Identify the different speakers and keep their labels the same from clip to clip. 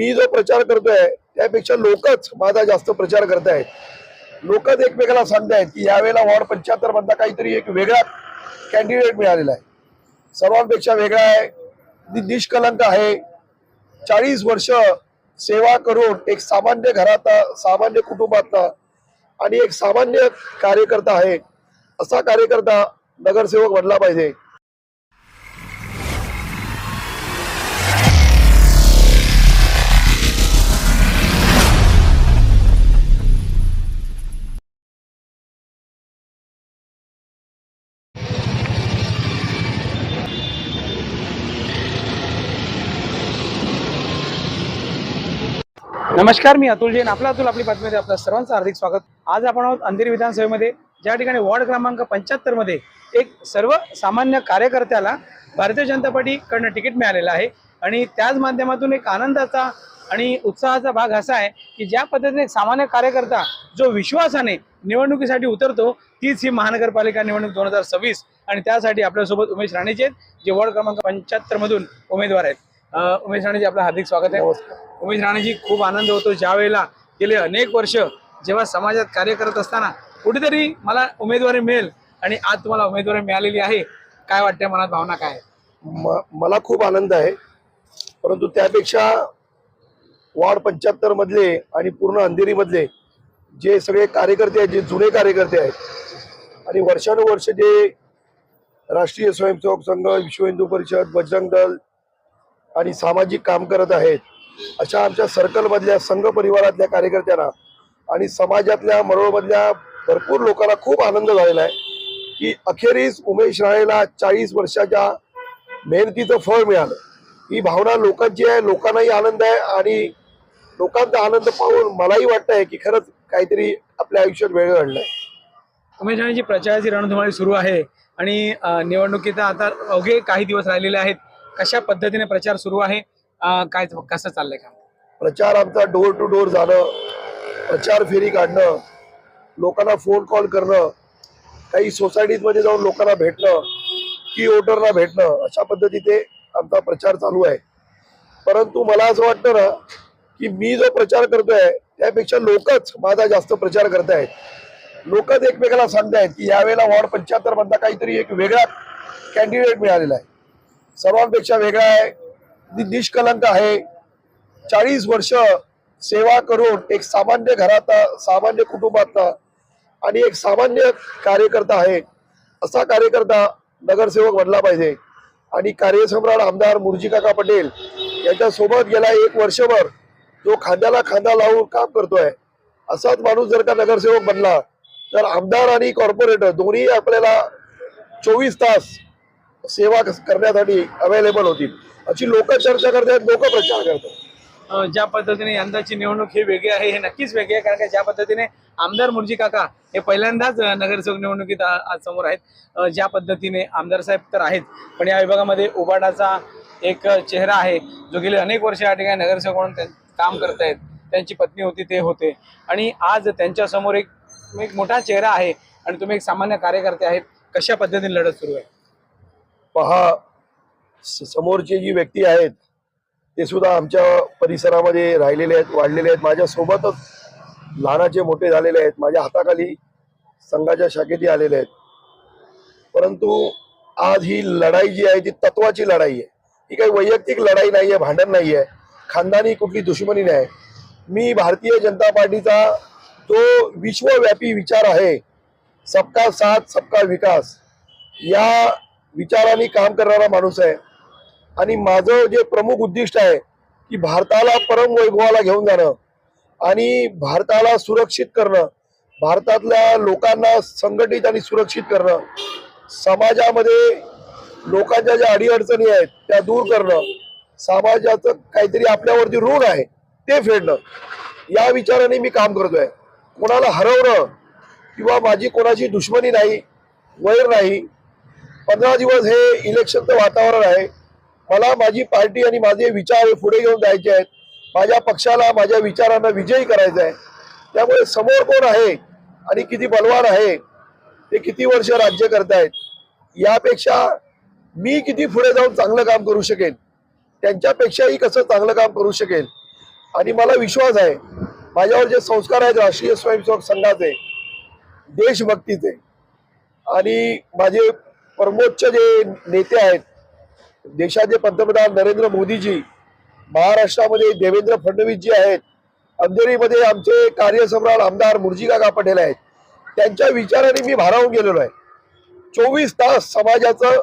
Speaker 1: मी जो प्रचार करतोय त्यापेक्षा लोकच माझा जास्त प्रचार करतायत। लोकच एकमेकाला सांगतायत की यावेळेला वॉर्ड 75 मधला काहीतरी एक वेगळा कॅन्डिडेट मिळालेला आहे, सर्वांपेक्षा वेगळा आहे, निष्कलंक आहे, 40 वर्ष सेवा करून एक सामान्य घरातला, सामान्य कुटुंबातला आणि एक सामान्य कार्यकर्ता आहे। असा कार्यकर्ता नगरसेवक बनला पाहिजे।
Speaker 2: नमस्कार, मी अतुल जैन। आपला आपली बातमीमध्ये आपलं सर्वांचं हार्दिक स्वागत। आज आपण आहोत अंधेरी विधानसभेमध्ये, ज्या ठिकाणी वॉर्ड क्रमांक 75 मध्ये एक सर्वसामान्य कार्यकर्त्याला भारतीय जनता पार्टीकडनं तिकीट मिळालेलं आहे आणि त्याच माध्यमातून एक आनंदाचा आणि उत्साहाचा भाग असा आहे की ज्या पद्धतीने एक सामान्य कार्यकर्ता जो विश्वासाने निवडणुकीसाठी उतरतो, तीच ही महानगरपालिका निवडणूक 2026 आणि त्यासाठी आपल्यासोबत उमेश राणेजी आहेत, जे वॉर्ड क्रमांक 75 मधून उमेदवार आहेत। उमेश राणेजी, आपलं हार्दिक स्वागत आहे। उमेश राणेजी, खूप आनंद होतो ज्या वेळेला गेले अनेक वर्ष जेव्हा समाजात कार्य करत असताना कुठेतरी मला उमेदवारी मिळेल आणि आज तुम्हाला उमेदवारी मिळालेली आहे, काय वाटतंय, मनात भावना काय आहे?
Speaker 1: मला खूप आनंद आहे, परंतु त्यापेक्षा वॉर्ड 75 मधले आणि पूर्ण अंधेरी मधले जे सगळे कार्यकर्ते आहेत, जे जुने कार्यकर्ते आहेत आणि वर्षानुवर्ष जे राष्ट्रीय स्वयंसेवक संघ, विश्व हिंदू परिषद, बजरंग दल आणि सामाजिक काम करत आहेत, अशा आमच्या सर्कल मधल्या संघ परिवारातल्या कार्यकर्त्यांना आणि समाजातल्या मरोळमधल्या भरपूर लोकांना खूप आनंद झालेला आहे की अखेरीस उमेश राणेला 40 वर्षाच्या मेहनतीचं फळ मिळालं। ही भावना लोकांची आहे, लोकांनाही आनंद आहे आणि लोकांचा आनंद पाहून मलाही वाटतंय की खरंच काहीतरी आपल्या आयुष्यात वेळ घडलाय।
Speaker 2: उमेश राणेजी, प्रचाराची रणधुमाळी सुरू आहे आणि निवडणुकीचा आता अवघे काही दिवस राहिलेले आहेत, कशा पद्धतीने प्रचार सुरू आहे, काय कसं चाललंय का?
Speaker 1: प्रचार आमचा डोर टू डोर जाणं, प्रचार फेरी काढणं, लोकांना फोन कॉल करणं, काही सोसायटीमध्ये जाऊन लोकांना भेटणं, की वोटरला भेटणं, अशा पद्धतीने आमचा प्रचार चालू आहे। परंतु मला असं वाटतं ना की मी जो प्रचार करतोय त्यापेक्षा लोकच माझा जास्त प्रचार करतायत। लोकच एकमेकाला सांगतायत की यावेळेला वॉर्ड 75 मधला काहीतरी एक वेगळा कॅन्डिडेट मिळालेला आहे, सर्वांपेक्षा वेगळा आहे, निष्कलंक आहे, 40 वर्ष सेवा करून एक सामान्य घरातला, सामान्य कुटुंबातला आणि एक सामान्य कार्यकर्ता आहे। असा कार्यकर्ता नगरसेवक बनला पाहिजे आणि कार्यसम्राट आमदार मुर्जीकाका पटेल यांच्या सोबत गेला 1 वर्षभर जो खांद्याला खांदा लावून काम करतोय, असाच माणूस जर का नगरसेवक बनला तर आमदार आणि कॉर्पोरेटर दोन्ही आपल्याला 24 तास सेवा करण्यासाठी अवेलेबल होतील, अशी लोक चर्चा करतात, लोक प्रचार करतात।
Speaker 2: ज्या पद्धतीने यंदाची निवडणूक ही वेगळी आहे, हे नक्कीच वेगळी आहे, कारण की ज्या पद्धतीने आमदार मुर्जी काका हे पहिल्यांदाच नगरसेवक निवडणुकीत आज समोर आहेत, ज्या पद्धतीने आमदार साहेब तर आहेत, पण या विभागामध्ये उबाडाचा एक चेहरा आहे जो गेले अनेक वर्ष या ठिकाणी नगरसेवक म्हणून काम करतायत, त्यांची पत्नी होती ते होते आणि आज त्यांच्या समोर एक मोठा चेहरा आहे आणि तुम्ही एक सामान्य कार्यकर्ते आहेत, कशा पद्धतीने लढत सुरू आहे?
Speaker 1: पहा, समोरचे जी व्यक्ती आहेत ते सुद्धा आमच्या परिसरामध्ये राहिलेले आहेत, वाढलेले आहेत, माझ्या सोबतच लहानाचे मोठे झालेले आहेत, माझ्या हाताखाली संघाच्या शाखेतही आलेले आहेत। परंतु आज ही लढाई जी आहे ती तत्वाची लढाई आहे, ही काही वैयक्तिक लढाई नाही आहे, भांडण नाही आहे, खानदानी कुठली दुश्मनी नाही। मी भारतीय जनता पार्टीचा जो विश्वव्यापी विचार आहे, सबका साथ सबका विकास, या विचाराने काम करणारा माणूस आहे आणि माझं जे प्रमुख उद्दिष्ट आहे की भारताला परम वैभवाला घेऊन जाणं आणि भारताला सुरक्षित करणं, भारतातल्या लोकांना संघटित आणि सुरक्षित करणं, समाजामध्ये लोकांच्या ज्या अडीअडचणी आहेत त्या दूर करणं, समाजाचं काहीतरी आपल्यावरती ऋण आहे ते फेडणं, या विचाराने मी काम करतोय। कोणाला हरवणं किंवा माझी कोणाची दुश्मनी नाही, वैर नाही। 15 दिवस हे इलेक्शनचं वातावरण आहे, मला माझी पार्टी आणि माझे विचार पुढे घेऊन जायचे आहेत, माझ्या पक्षाला माझ्या विचारांना विजयी करायचं आहे। त्यामुळे समोर कोण आहे आणि किती बलवान आहे, ते किती वर्ष राज्य करतायत, यापेक्षा मी किती पुढे जाऊन चांगलं काम करू शकेन, त्यांच्यापेक्षाही कसं चांगलं काम करू शकेल, आणि मला विश्वास आहे माझ्यावर जे संस्कार आहेत राष्ट्रीय स्वयंसेवक संघाचे, देशभक्तीचे आणि माझे परमोच्च जे नेते आहेत, देशाचे पंतप्रधान नरेंद्र मोदीजी, महाराष्ट्रामध्ये देवेंद्र फडणवीसजी आहेत, अंधेरीमध्ये आमचे कार्यसम्राट आमदार मुर्जीकाका पटेल आहेत, त्यांच्या विचाराने मी भारावून गेलेलो आहे. 24 तास समाजाचं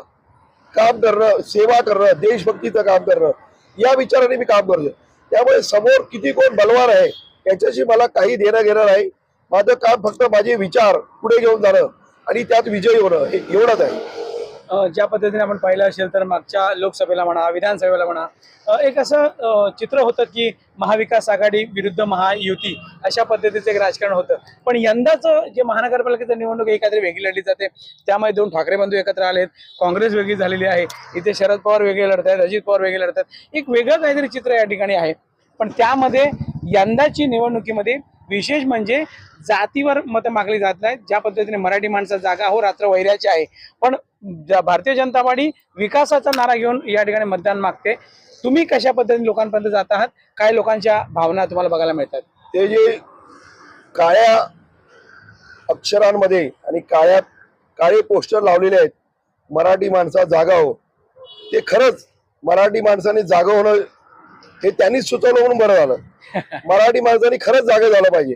Speaker 1: काम करणं, सेवा करणं, देशभक्तीचं काम करणं, या विचाराने मी काम करतो. त्यामुळे समोर किती कोण बलवान आहे याच्याशी मला काही देणं घेणं नाही. माझं काम फक्त माझे विचार पुढे घेऊन जाणं आणि त्यात विजयी होणं, हे एवढंच आहे.
Speaker 2: ज्या पद्धतीने आपण पाहिलं असेल तर मागच्या लोकसभेला म्हणा, विधानसभेला म्हणा, एक असं चित्र होतं की महाविकास आघाडी विरुद्ध महायुती अशा पद्धतीचं एक राजकारण होतं. पण यंदाचं जे महानगरपालिकेचं निवडणूक एखादी वेगळी लढली जाते, त्यामध्ये 2 ठाकरे बंधू एकत्र आलेत, काँग्रेस वेगळी झालेली आहे, इथे शरद पवार वेगळे लढत आहेत, अजित पवार वेगळे लढत आहेत, एक वेगळं काहीतरी चित्र या ठिकाणी आहे. पण त्यामध्ये यंदाची निवडणुकीमध्ये विशेष म्हणजे जातीवर मतं मागली जात नाहीत. ज्या पद्धतीने मराठी माणसं जागा हो रात्र वैऱ्याची आहे, पण भारतीय जनता पार्टी विकासाचा नारा घेऊन या ठिकाणी मतदान मागते. तुम्ही कशा पद्धतीने लोकांपर्यंत जात आहात, काय लोकांच्या भावना तुम्हाला बघायला मिळतात?
Speaker 1: ते जे काळ्या अक्षरांमध्ये आणि काळे पोस्टर लावलेले आहेत, मराठी माणसा जागा हो, ते खरंच मराठी माणसाने जागा होणं हे त्यांनीच सुचवलं म्हणून बरं झालं. मराठी माणसाने खरंच जागा झालं पाहिजे.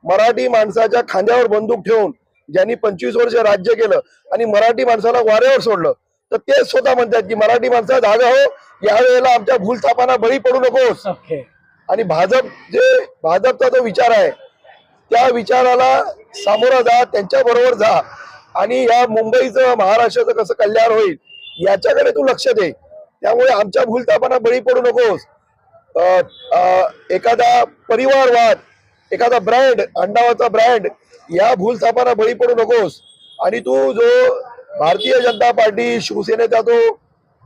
Speaker 1: मराठी माणसाच्या खांद्यावर बंदूक ठेवून ज्यांनी 25 वर्ष राज्य केलं आणि मराठी माणसाला वाऱ्यावर सोडलं, तर ते स्वतः म्हणतात की मराठी माणसा जागा हो, यावेळेला आमच्या भूलथापांना बळी पडू नकोस. आणि भाजपचा जो विचार आहे त्या विचाराला सामोरा जा, त्यांच्या बरोबर जा आणि या मुंबईचं, महाराष्ट्राचं कसं कल्याण होईल याच्याकडे तू लक्ष दे. त्यामुळे आमच्या भूलथापांना बळी पडू नकोस. एखादा परिवारवाद, एखादा ब्रँड, अंडावाचा ब्रँड, या भूलथापांना बळी पडू नकोस. आणि तू जो भारतीय जनता पार्टी, शिवसेनेचा जो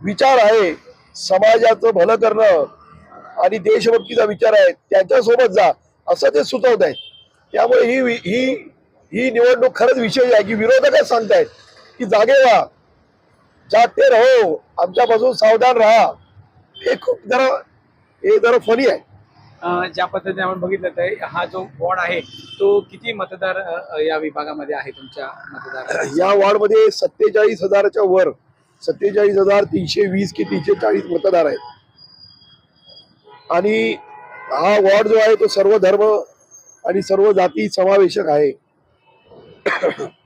Speaker 1: विचार आहे, समाजाचं भलं करणं आणि देशभक्तीचा विचार आहे, त्यांच्यासोबत जा असं ते सुचवत आहेत. त्यामुळे ही निवडणूक खरंच विशेष आहे की विरोधकच सांगतायत की जागे व्हा, जागते रहो, आमच्यापासून सावधान राहा. हे खूप जरा फनी आहे.
Speaker 2: ज्या पद्धतीने आपण बघितलं तर हा जो वॉर्ड आहे तो किती मतदार या विभागामध्ये आहे तुमच्या मतदार?
Speaker 1: या वॉर्डमध्ये 47,000च्या वर 47,320 की 340 मतदार आहेत. आणि हा वॉर्ड जो आहे तो सर्व धर्म आणि सर्व जाती समावेशक आहे.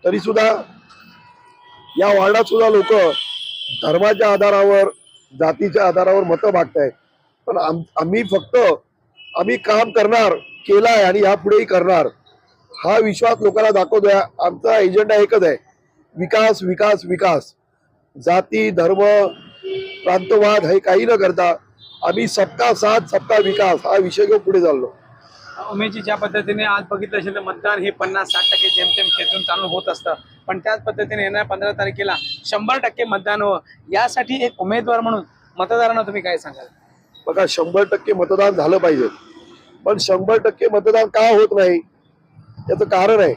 Speaker 1: तरी सुद्धा या वॉर्डात सुद्धा लोक धर्माच्या आधारावर, जातीच्या आधारावर मतं मागतायत. पण आम्ही काम करणार, केलाय आणि यापुढेही करणार, हा विश्वास लोकांना दाखवतोय. आमचा एजेंडा एकच आहे, विकास विकास विकास. जाती, धर्म, प्रांतवाद हे काही न करता आम्ही सबका साथ सबका विकास हा विषय घेऊन पुढे चाललो.
Speaker 2: उमेशजी, ज्या पद्धतीने आज बघितलं असेल तर मतदान हे 50-60% जेमतेम खेचून चालू होत असतं, पण त्याच पद्धतीने येणाऱ्या 15 तारखेला 100% मतदान व्हावं यासाठी एक उमेदवार म्हणून मतदारांना तुम्ही काय सांगाल?
Speaker 1: बघा, 100% मतदान झालं पाहिजे, पण 100% मतदान का होत नाही त्याचं कारण आहे.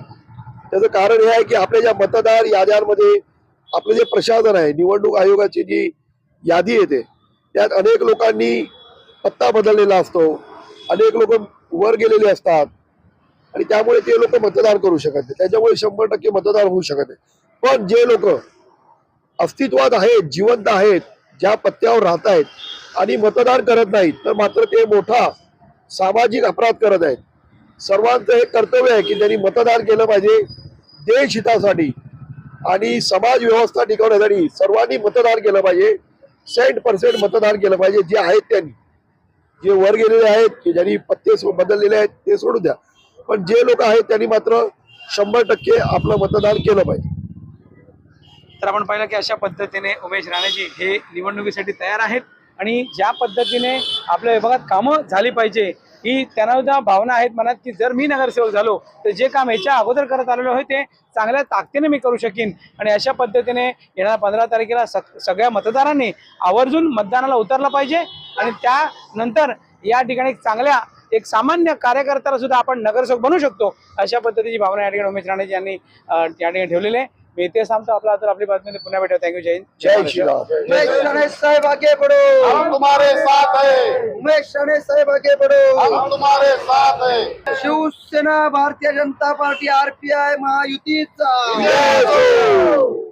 Speaker 1: त्याचं कारण हे आहे की आपल्या ज्या मतदार याद्यांमध्ये आपलं जे प्रशासन आहे, निवडणूक आयोगाची जी यादी येते त्यात अनेक लोकांनी पत्ता बदललेला असतो, अनेक लोक वर गेलेले असतात आणि त्यामुळे ते लोक मतदान करू शकत नाही. त्याच्यामुळे 100% मतदान होऊ शकत नाही. पण जे लोक अस्तित्वात आहेत, जिवंत आहेत, ज्या पत्त्यावर राहत आहेत आणि मतदान करत नाहीत, तर मात्र ते मोठा सामाजिक अपराध करत आहेत. सर्वांचं हे कर्तव्य आहे की त्यांनी मतदान केलं पाहिजे देश हितासाठी आणि समाज व्यवस्था टिकवण्यासाठी. सर्वांनी मतदान केलं पाहिजे, 100% मतदान केलं पाहिजे. जे आहेत त्यांनी, जे वर गेलेले आहेत, की ज्यांनी पत्ते बदललेले आहेत ते सोडून द्या, पण जे लोक आहेत त्यांनी मात्र 100% आपलं मतदान केलं पाहिजे.
Speaker 2: तर आपण पाहिलं की अशा पद्धतीने उमेश राणेजी हे निवडणुकीसाठी तयार आहेत आणि ज्या पद्धतीने आपल्या विभागात कामं झाली पाहिजे ही त्यांना सुद्धा भावना आहेत मनात की जर मी नगरसेवक झालो तर जे काम याच्या अगोदर करत आलेलो आहे ते चांगल्या ताकदीने मी करू शकीन. आणि अशा पद्धतीने येणाऱ्या 15 तारखेला सगळ्या मतदारांनी आवर्जून मतदानाला उतरलं पाहिजे आणि त्यानंतर या ठिकाणी चांगल्या एक सामान्य कार्यकर्त्याला सुद्धा आपण नगरसेवक बनवू शकतो, अशा पद्धतीची भावना या ठिकाणी उमेश राणेजी यांनी या ठिकाणी ठेवलेली आहे. मी इथे थांबतो. आपली बातमीमध्ये पुन्हा भेटू. थँक्यू. जय हिंद.
Speaker 1: जय श्रीराम.
Speaker 3: उमेश राणे साहेब आगे बढ़ो,
Speaker 4: हम तुम्हारे साथ है,
Speaker 3: उमेश राणे साहेब आगे बढ़ो.
Speaker 4: हम तुम्हारे साथ है.
Speaker 3: शिवसेना, भारतीय जनता पार्टी, RPI महायुतीचा
Speaker 1: जय श्रीराम.